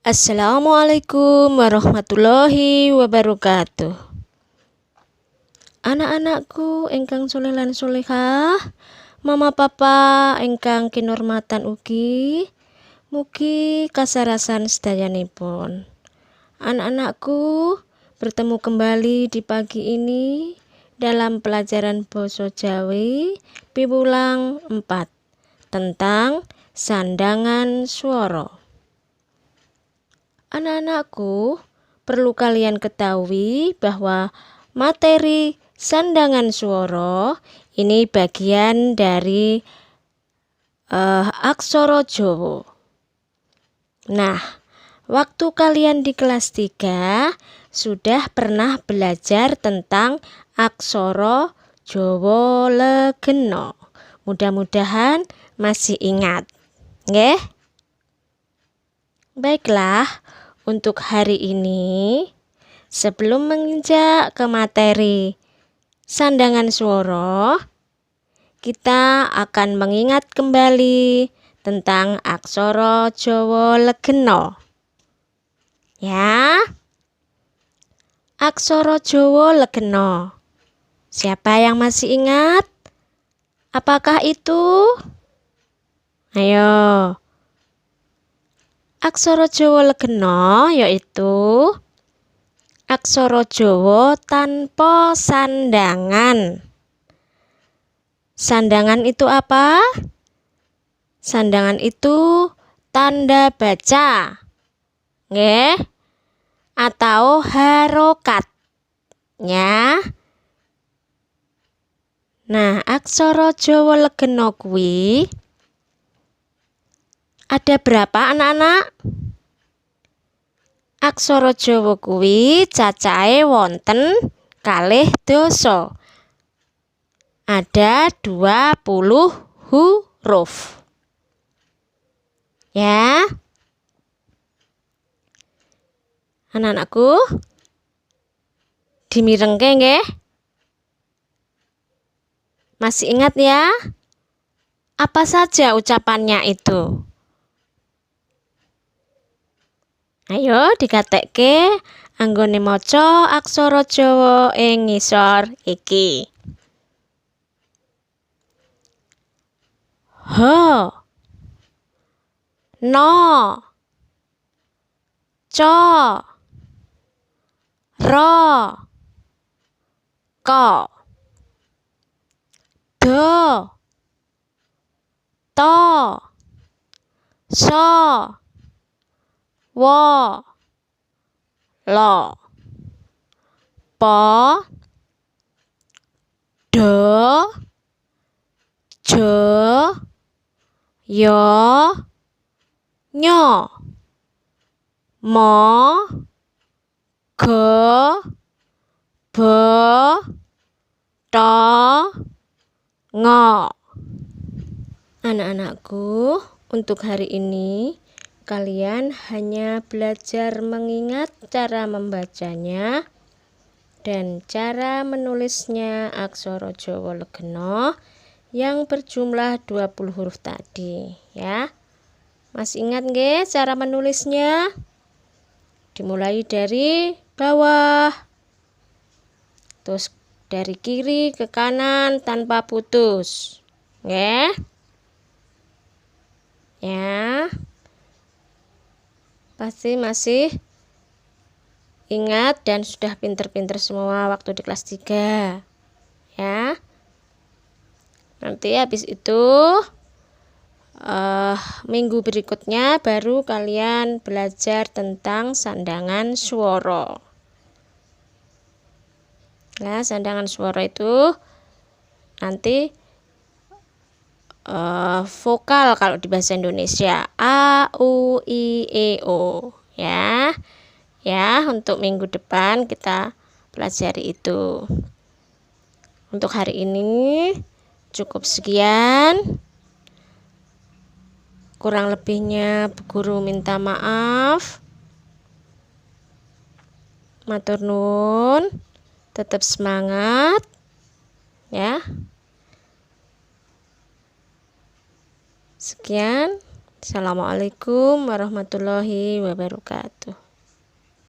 Assalamualaikum warahmatullahi wabarakatuh. Anak-anakku ingkang soleh lan solehah, mama papa ingkang kinurmatan ugi, mugi kasarasan sedayanipun. Anak-anakku, bertemu kembali di pagi ini dalam pelajaran basa Jawi piwulang 4 tentang sandangan swara. Anak-anakku, perlu kalian ketahui bahwa materi sandangan swara ini bagian dari aksara Jawa. Nah, waktu kalian di kelas 3 sudah pernah belajar tentang aksara Jawa Legena. Mudah-mudahan masih ingat. Nggih? Baiklah, untuk hari ini, sebelum menginjak ke materi sandangan swara, kita akan mengingat kembali tentang aksara Jawa Legena. Ya, aksara Jawa Legena. Siapa yang masih ingat? Apakah itu? Ayo. Aksara Jawa Legena yaitu aksara Jawa tanpa sandangan. Sandangan itu apa? Sandangan itu tanda baca, nggih, atau harokat, ya. Nah, aksara Jawa Legena kuwi ada berapa anak-anak? Aksara Jawa kuwi cacahe wonten kalih dasa. Ada 20 huruf. Ya. Anak-anakku, dimirengke nggih? Masih ingat ya? Apa saja ucapannya itu? Ayo dikatekke anggone maca aksara Jawa ing ngisor iki. H, no, co, ro, ko, do, to, so, wo, lo, po, do, jo, yo, nyo, mo, go, bo, to, ngo. Anak-anakku, untuk hari ini kalian hanya belajar mengingat cara membacanya dan cara menulisnya aksara Jawa Legena yang berjumlah 20 huruf tadi, ya. Masih ingat nggih cara menulisnya? Dimulai dari bawah, terus dari kiri ke kanan tanpa putus, nggih. Ya. Pasti masih ingat dan sudah pinter-pinter semua waktu di kelas 3. Ya. Nanti habis itu minggu berikutnya baru kalian belajar tentang sandangan swara. Nah, sandangan swara itu nanti vokal kalau di bahasa Indonesia A, U, I, E, O, ya. Ya, untuk minggu depan kita pelajari itu. Untuk hari ini cukup sekian. Kurang lebihnya Bu Guru minta maaf. Matur nuwun. Tetap semangat, ya. Sekian. Assalamualaikum warahmatullahi wabarakatuh.